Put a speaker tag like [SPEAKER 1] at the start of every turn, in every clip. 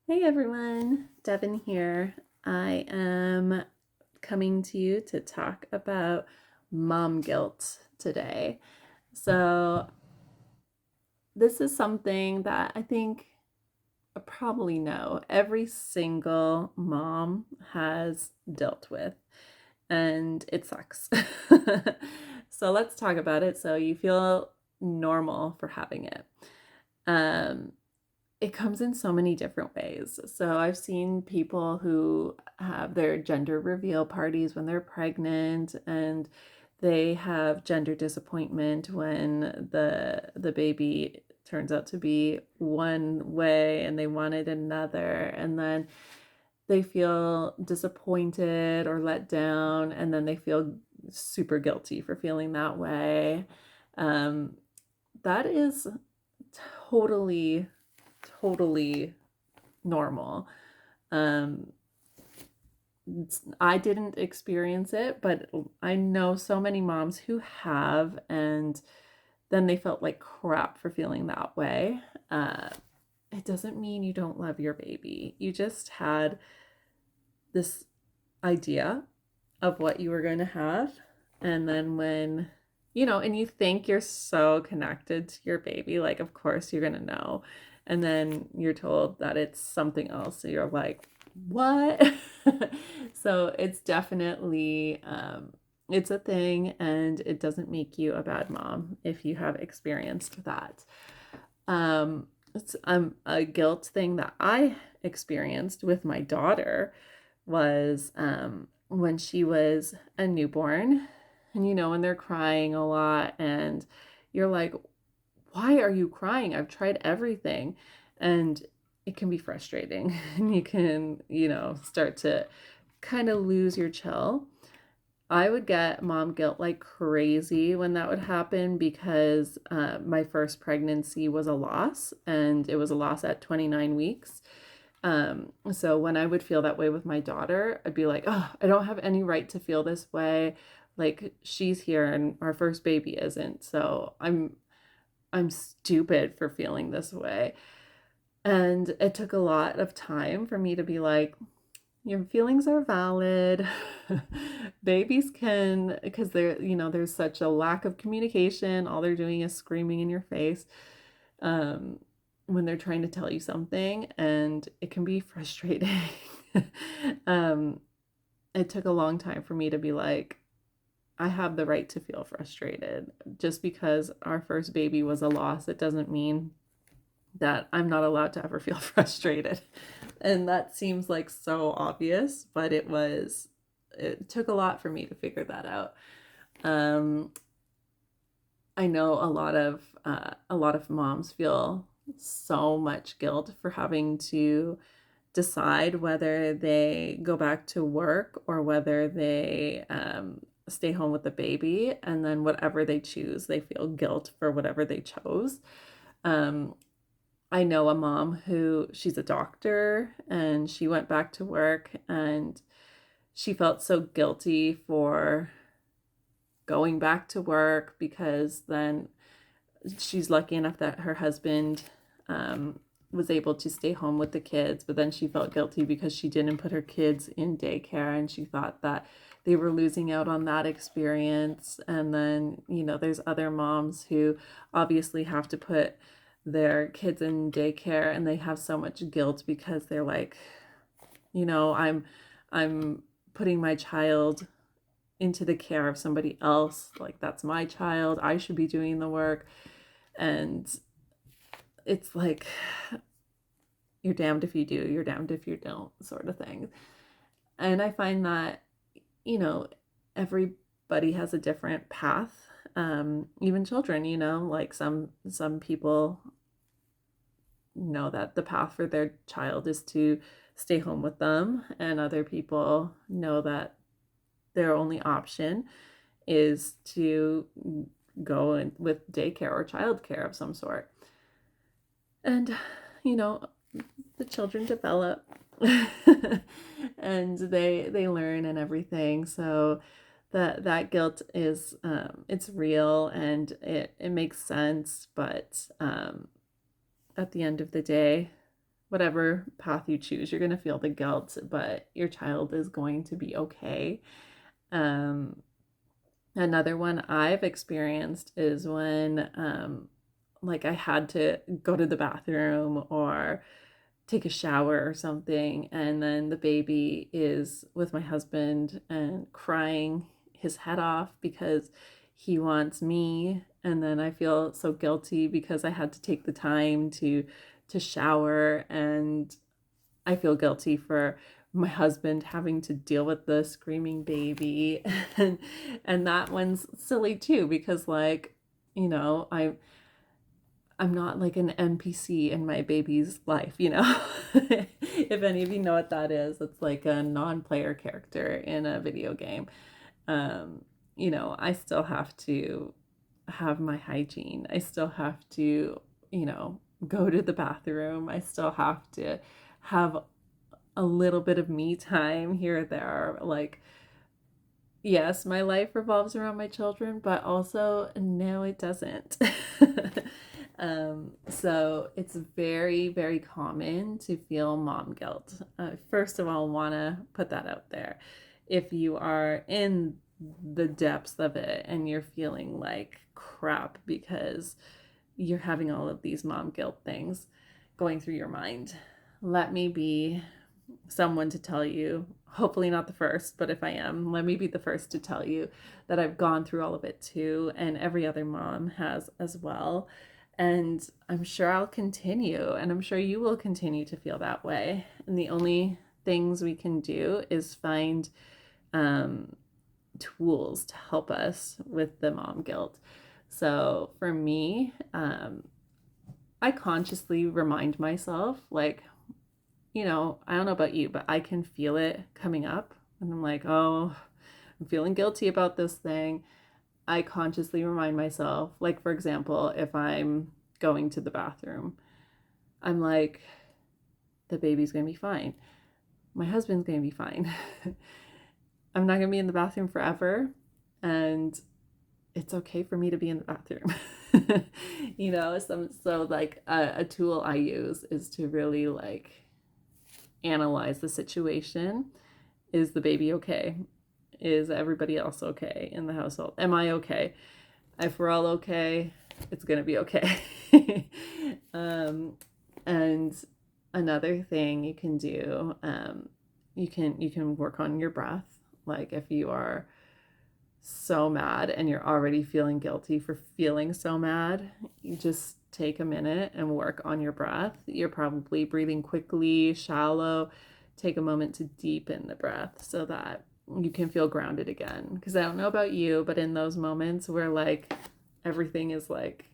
[SPEAKER 1] Hey everyone, Devin here. I am coming to you to talk about mom guilt today. So, this is something that I think I probably know every single mom has dealt with, and it sucks. So, let's talk about it so you feel normal for having it. Um, it comes in so many different ways. So I've seen people who have their gender reveal parties when they're pregnant, and they have gender disappointment when the baby turns out to be one way and they wanted another, and then they feel disappointed or let down, and then they feel super guilty for feeling that way. um, that is totally totally normal. Um, I didn't experience it, but I know so many moms who have, and then they felt like crap for feeling that way. Uh, it doesn't mean you don't love your baby. You just had this idea of what you were going to have. And then and you think you're so connected to your baby, like, of course you're going to know. And then you're told that it's something else. So you're like, what? So it's definitely, it's a thing, and it doesn't make you a bad mom if you have experienced that. It's a guilt thing that I experienced with my daughter was when she was a newborn. And when they're crying a lot, and you're like, why are you crying? I've tried everything. And it can be frustrating. And you can, start to kind of lose your chill. I would get mom guilt like crazy when that would happen because my first pregnancy was a loss, and it was a loss at 29 weeks. So when I would feel that way with my daughter, I'd be like, oh, I don't have any right to feel this way. Like, she's here and our first baby isn't. So I'm stupid for feeling this way. And it took a lot of time for me to be like, your feelings are valid. Babies can, because there's such a lack of communication. All they're doing is screaming in your face. Um, when they're trying to tell you something, and it can be frustrating. um, it took a long time for me to be like, I have the right to feel frustrated. Just because our first baby was a loss, it doesn't mean that I'm not allowed to ever feel frustrated. And that seems like so obvious, but it took a lot for me to figure that out. Um, I know a lot of moms feel so much guilt for having to decide whether they go back to work or whether they stay home with the baby, and then whatever they choose, they feel guilt for whatever they chose. Um, I know a mom who she's a doctor, and she went back to work, and she felt so guilty for going back to work because then she's lucky enough that her husband was able to stay home with the kids, but then she felt guilty because she didn't put her kids in daycare, and she thought that they were losing out on that experience. And then, there's other moms who obviously have to put their kids in daycare, and they have so much guilt because they're like, I'm putting my child into the care of somebody else. Like, that's my child. I should be doing the work. And it's like, you're damned if you do, you're damned if you don't, sort of thing. And I find that, you know, everybody has a different path. Even children, like some people know that the path for their child is to stay home with them, and other people know that their only option is to go in with daycare or childcare of some sort. And you know the children develop and they learn and everything. So that guilt is, it's real, and it makes sense. But at the end of the day, whatever path you choose, you're going to feel the guilt, but your child is going to be okay. Another one I've experienced is when like I had to go to the bathroom or take a shower or something, and then the baby is with my husband and crying his head off because he wants me, and then I feel so guilty because I had to take the time to shower, and I feel guilty for my husband having to deal with the screaming baby. And that one's silly too because like, you know, I'm not like an NPC in my baby's life, you know. If any of you know what that is, it's like a non-player character in a video game. You know, I still have to have my hygiene. I still have to, you know, go to the bathroom. I still have to have a little bit of me time here or there. Like, yes, my life revolves around my children, but also no, it doesn't. So it's very, very common to feel mom guilt. First of all, want to put that out there. If you are in the depths of it and you're feeling like crap because you're having all of these mom guilt things going through your mind, let me be someone to tell you, hopefully not the first, but if I am, let me be the first to tell you that I've gone through all of it too, and every other mom has as well. And I'm sure I'll continue, and I'm sure you will continue to feel that way. And the only things we can do is find tools to help us with the mom guilt. So for me, I consciously remind myself, like, you know, I don't know about you, but I can feel it coming up. And I'm like, oh, I'm feeling guilty about this thing. I consciously remind myself, like, for example, if I'm going to the bathroom, I'm like, the baby's going to be fine. My husband's going to be fine. I'm not going to be in the bathroom forever. And it's okay for me to be in the bathroom. You know, so like a tool I use is to really like analyze the situation. Is the baby okay? Is everybody else okay in the household? Am I okay? If we're all okay, it's gonna be okay. And another thing you can do, you can work on your breath. Like if you are so mad and you're already feeling guilty for feeling so mad, you just take a minute and work on your breath. You're probably breathing quickly, shallow. Take a moment to deepen the breath so that you can feel grounded again. Because I don't know about you, but in those moments where like everything is like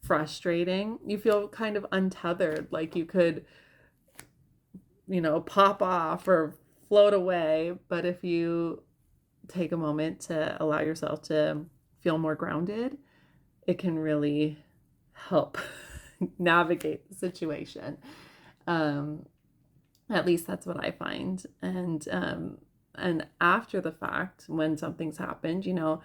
[SPEAKER 1] frustrating, you feel kind of untethered, like you could, you know, pop off or float away. But if you take a moment to allow yourself to feel more grounded, it can really help navigate the situation. At least that's what I find. And after the fact, when something's happened, you know,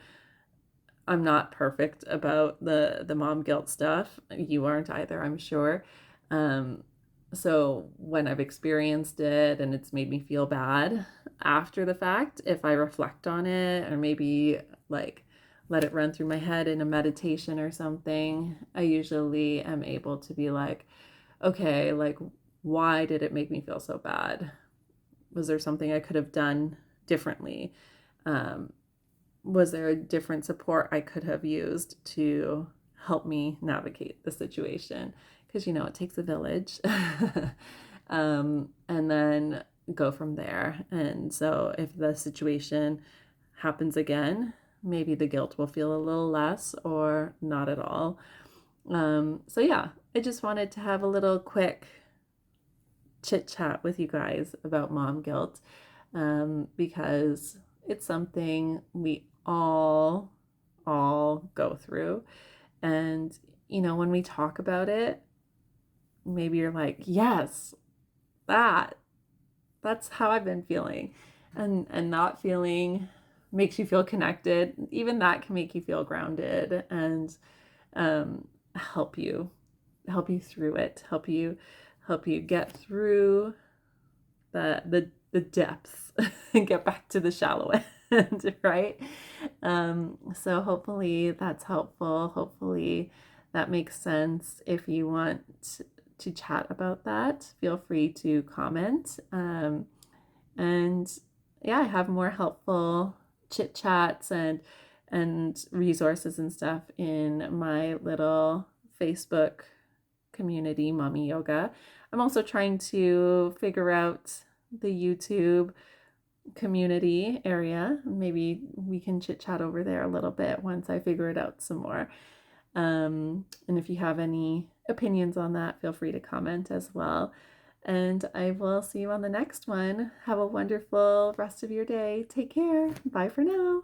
[SPEAKER 1] I'm not perfect about the mom guilt stuff. You aren't either, I'm sure. Um, so when I've experienced it and it's made me feel bad after the fact, if I reflect on it or maybe like let it run through my head in a meditation or something, I usually am able to be like, okay, like why did it make me feel so bad? Was there something I could have done differently? Um, was there a different support I could have used to help me navigate the situation? Because, you know, it takes a village. And then go from there. And so if the situation happens again, maybe the guilt will feel a little less or not at all. So yeah, I just wanted to have a little quick chit chat with you guys about mom guilt, because it's something we all go through. And, you know, when we talk about it, maybe you're like, yes, that's how I've been feeling. And not feeling makes you feel connected. Even that can make you feel grounded and help you through it, help you get through the depths and get back to the shallow end, right? So hopefully that's helpful. Hopefully that makes sense. If you want to chat about that, feel free to comment. And yeah, I have more helpful chit chats and resources and stuff in my little Facebook community, Mommy Yoga. I'm also trying to figure out the YouTube community area. Maybe we can chit chat over there a little bit once I figure it out some more. And if you have any opinions on that, feel free to comment as well. And I will see you on the next one. Have a wonderful rest of your day. Take care. Bye for now.